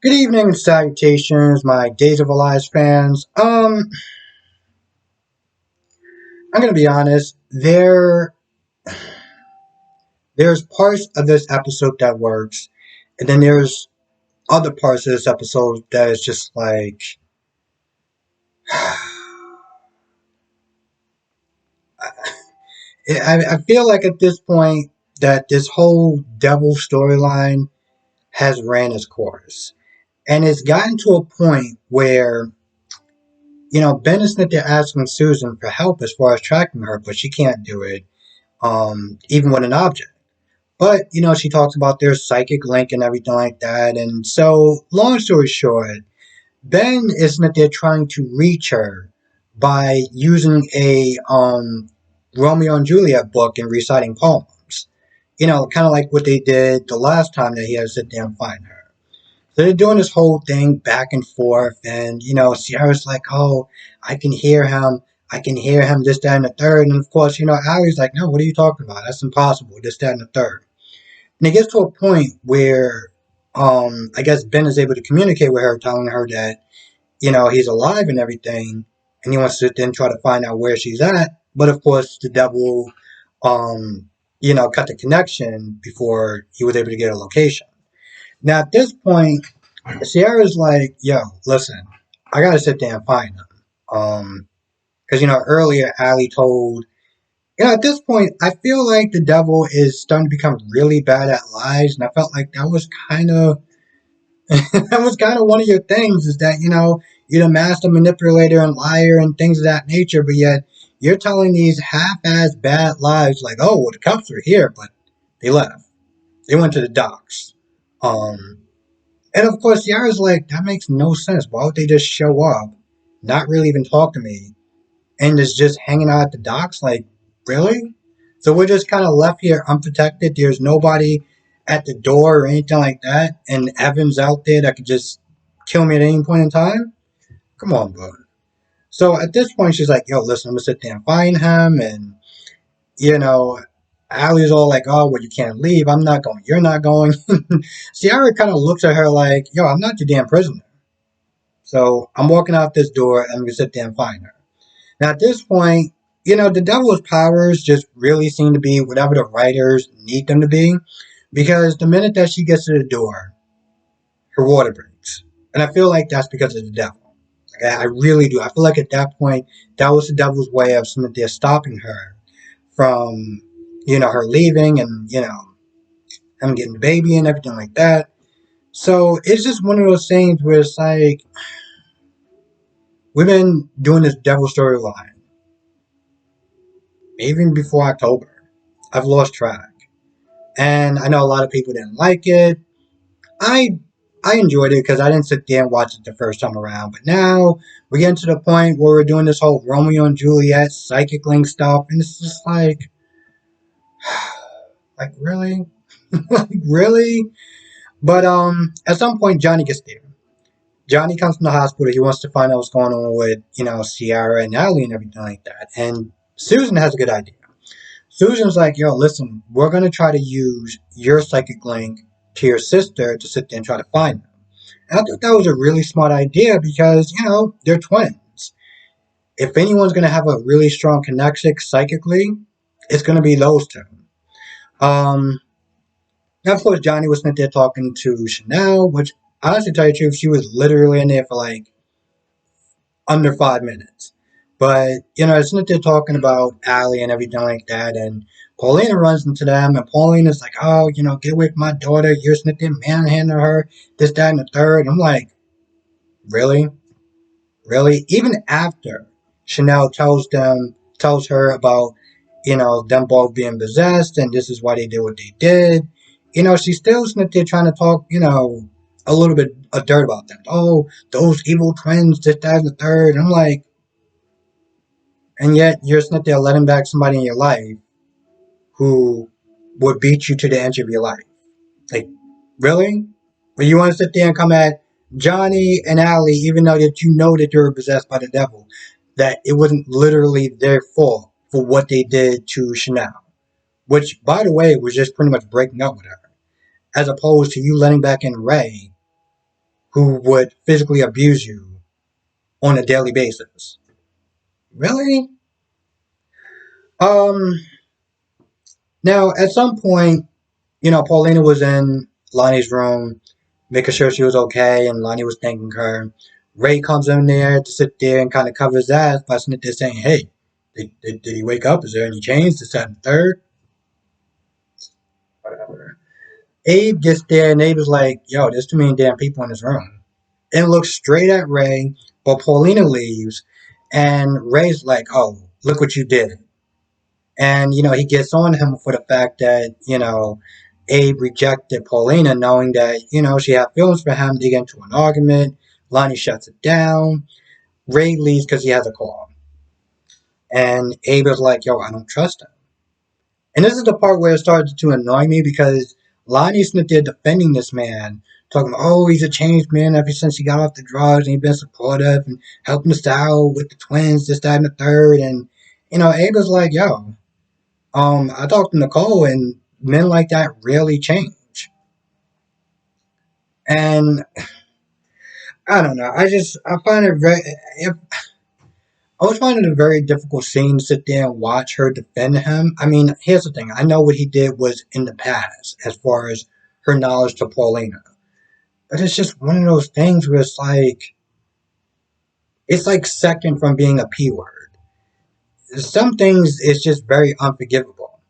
Good evening and salutations, my Days of Elias fans. I'm gonna be honest. There's parts of this episode that works, and then there's other parts of this episode that is just like, I feel like at this point that this whole devil storyline has ran its course, and it's gotten to a point where Ben is there asking Susan for help as far as tracking her, but she can't do it. Even with an object. But, she talks about their psychic link and everything like that. And so, long story short, Ben isn't there trying to reach her by using a Romeo and Juliet book and reciting poems. Kind of like what they did the last time that he had to sit there and find her. So they're doing this whole thing back and forth, and Sierra's like, "Oh, I can hear him. I can hear him. This, that, and the third." And of course, Allie's like, "No, what are you talking about? That's impossible. This, that, and the third." And it gets to a point where, I guess Ben is able to communicate with her, telling her that he's alive and everything, and he wants to then try to find out where she's at. But of course, the devil, cut the connection before he was able to get a location. Now at this point, Sierra's like, "Yo, listen, I gotta sit there and find him." Because earlier Allie told, at this point, I feel like the devil is starting to become really bad at lies, and I felt like that was kind of that was kind of one of your things is that you're the master manipulator and liar and things of that nature, but yet you're telling these half-ass bad lies like, "Oh, well, the cops are here," but they left. They went to the docks. Um, And of course, Yara's like, that makes no sense. Why would they just show up, not really even talk to me, and is just hanging out at the docks? Like, really? So we're just kind of left here unprotected. There's nobody at the door or anything like that, and Evan's out there that could just kill me at any point in time? Come on, bro. So at this point, she's like, "Yo, listen, I'm gonna sit there and find him," and you know, Allie's all like, "Oh, well, you can't leave. I'm not going. You're not going." Ciara kind of looks at her like, "Yo, I'm not your damn prisoner. So I'm walking out this door and I'm gonna sit there and find her." Now at this point, the devil's powers just really seem to be whatever the writers need them to be. Because the minute that she gets to the door, her water breaks. And I feel like that's because of the devil. Like, I really do. I feel like at that point, that was the devil's way of something they're stopping her from, her leaving and, him getting the baby and everything like that. So it's just one of those things where it's like, we've been doing this devil storyline even before October. I've lost track. And I know a lot of people didn't like it. I I enjoyed it because I didn't sit there and watch it the first time around. But now we're getting to the point where we're doing this whole Romeo and Juliet psychic link stuff, and it's just like really, like really. But at some point Johnny gets there. Johnny comes from the hospital. He wants to find out what's going on with Ciara and Allie and everything like that. And Susan has a good idea. Susan's like, "Yo, listen, we're going to try to use your psychic link to your sister to sit there and try to find them." And I thought that was a really smart idea because, they're twins. If anyone's going to have a really strong connection psychically, it's going to be those two. Um, now, of course, Johnny was sitting there talking to Chanel, which, honestly, to tell you the truth, she was literally in there for like under 5 minutes. But, isn't it talking about Allie and everything like that? And Paulina runs into them, and Paulina's like, "Oh, get away from my daughter. You're sitting there manhandling her, this, that, and the third." I'm like, really? Really? Even after Chanel tells her about, them both being possessed, and this is why they did what they did, she's still sitting there trying to talk, a little bit of dirt about them. "Oh, those evil twins, this, that, and the third." And I'm like, and yet you're sitting there letting back somebody in your life who would beat you to the edge of your life. Like, really? But you want to sit there and come at Johnny and Allie, even though that you know that they were possessed by the devil, that it wasn't literally their fault for what they did to Chanel, which, by the way, was just pretty much breaking up with her, as opposed to you letting back in Ray, who would physically abuse you on a daily basis. Really? Um, Now, at some point, Paulina was in Lonnie's room, making sure she was okay, and Lonnie was thanking her. Ray comes in there to sit there and kind of cover his ass by sitting there saying, "Hey, did he wake up? Is there any change? This, that, and third?" Whatever. Abe gets there, and Abe is like, "Yo, there's too many damn people in this room." And looks straight at Ray, but Paulina leaves, and Ray's like, "Oh, look what you did." And, he gets on him for the fact that, Abe rejected Paulina knowing that, she had feelings for him. They get into an argument. Lonnie shuts it down. Ray leaves because he has a call. And Abe is like, yo, I don't trust him. And this is the part where it started to annoy me because Lonnie's sitting there defending this man, talking about, oh, he's a changed man ever since he got off the drugs and he's been supportive and helping us out with the twins, this, that, and the third. And, Abe is like, yo, I talked to Nicole, and men like that rarely change. And I don't know. I find it very. I was finding it a very difficult scene to sit there and watch her defend him. I mean, here's the thing. I know what he did was in the past, as far as her knowledge to Paulina, but it's just one of those things where it's like second from being a p word. Some things it's just very unforgivable.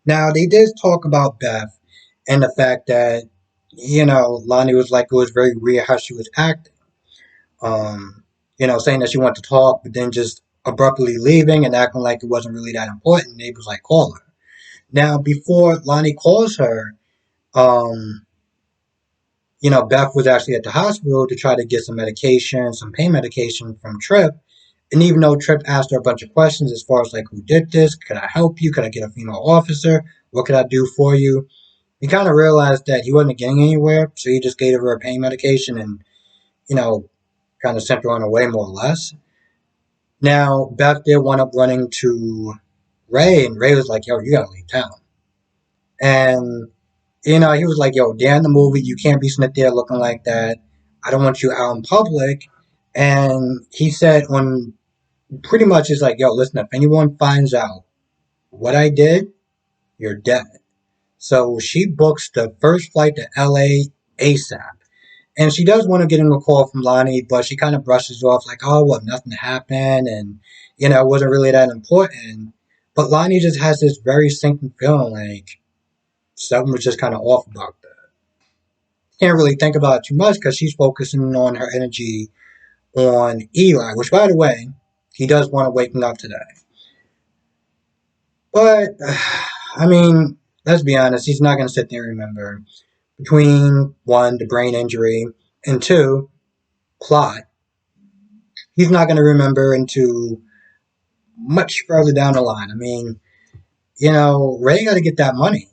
Now they did talk about Beth and the fact that Lonnie was like it was very weird how she was acting. Saying that she wanted to talk, but then just abruptly leaving and acting like it wasn't really that important. Neighbors was like, call her. Now, before Lonnie calls her, um, Beth was actually at the hospital to try to get some medication, some pain medication from Tripp. And even though Tripp asked her a bunch of questions as far as like, who did this? Could I help you? Could I get a female officer? What could I do for you? He kind of realized that he wasn't getting anywhere, so he just gave her a pain medication and, you know, kind of sent her on her way more or less. Now, Beth did wind up running to Ray, and Ray was like, yo, you gotta leave town. And, he was like, yo, they're in the movie, you can't be sitting there looking like that. I don't want you out in public. And he said, on pretty much, is like, yo, listen, if anyone finds out what I did, you're dead. So she books the first flight to LA ASAP. And she does want to get in a call from Lonnie, but she kind of brushes off like, oh, well, nothing happened. And, it wasn't really that important. But Lonnie just has this very sinking feeling like something was just kind of off about that. Can't really think about it too much because she's focusing on her energy on Eli, which, by the way, he does want to waking up today. But, I mean, let's be honest, he's not going to sit there and remember. Between one, the brain injury, and two, plot, he's not going to remember into much further down the line. I mean, Ray got to get that money.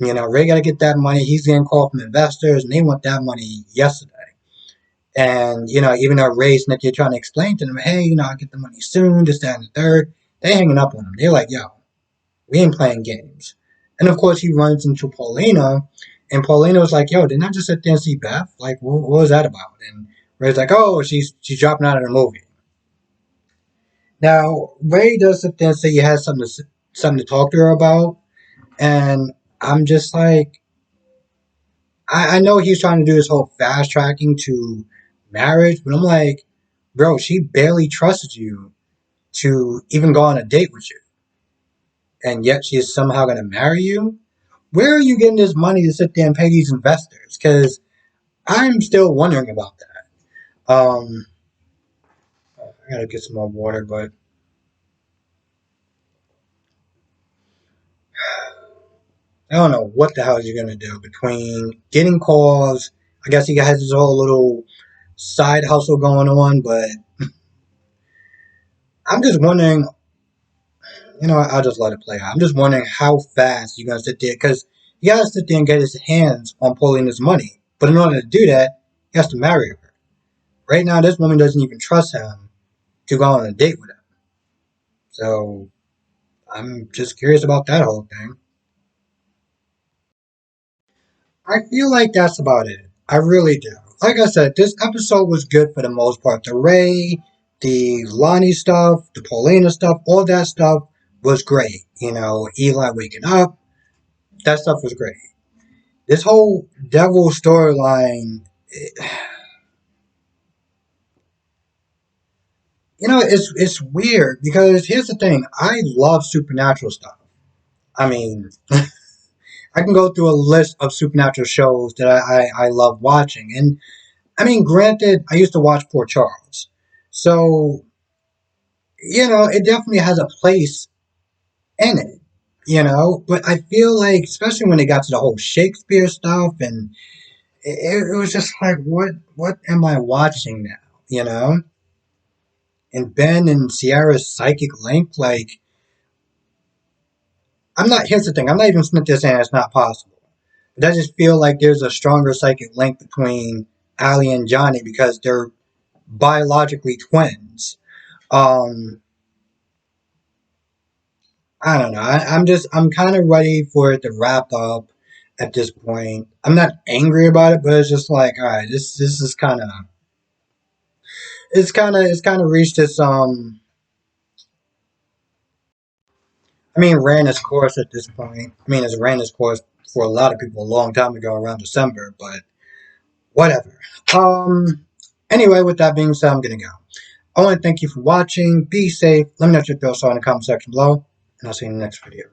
Ray got to get that money. He's getting called from investors, and they want that money yesterday. And, even though Ray's not, they're trying to explain to them, hey, I'll get the money soon, this, that, and the third, they hanging up on him. They're like, yo, we ain't playing games. And, of course, he runs into Paulina, and Paulina was like, yo, didn't I just sit there and see Beth? Like, what was that about? And Ray's like, oh, she's dropping out of the movie. Now, Ray does sit there and say he has something to talk to her about, and I'm just like, I know he's trying to do this whole fast tracking to marriage, but I'm like, bro, she barely trusted you to even go on a date with you, and yet she is somehow going to marry you. Where are you getting this money to sit there and pay these investors? Because I'm still wondering about that. I gotta get some more water, but I don't know what the hell you're gonna do between getting calls. I guess he has his whole little side hustle going on, but I'm just wondering. I'll just let it play out. I'm just wondering how fast you're gonna sit there because he has to sit there and get his hands on Paulina's money. But in order to do that, he has to marry her. Right now, this woman doesn't even trust him to go on a date with him. So I'm just curious about that whole thing. I feel like that's about it. I really do. like I said, this episode was good for the most part. The Ray, the Lonnie stuff, the Paulina stuff, all that stuff was great. You know, Eli waking up, that stuff was great. This whole devil storyline, you know, it's weird because here's the thing: I love supernatural stuff. I mean, I can go through a list of supernatural shows that I love watching, and I mean, granted, I used to watch Port Charles, so you know, it definitely has a place in it. You know, but I feel like, especially when it got to the whole Shakespeare stuff, and it was just like, what am I watching now? You know, and Ben and Sierra's psychic link, like, I'm not. Here's the thing: I'm not even there saying it's not possible. But I just feel like there's a stronger psychic link between Allie and Johnny because they're biologically twins. Um, I don't know. I'm kind of ready for it to wrap up at this point. I'm not angry about it, but it's just like, all right, this is kind of it's kind of reached its I mean, ran its course at this point. I mean, it's ran its course for a lot of people a long time ago, around December, but whatever. Um. Anyway, with that being said, I'm gonna go. I want to thank you for watching. Be safe. Let me know what your thoughts are in the comment section below, and I'll see you in the next video.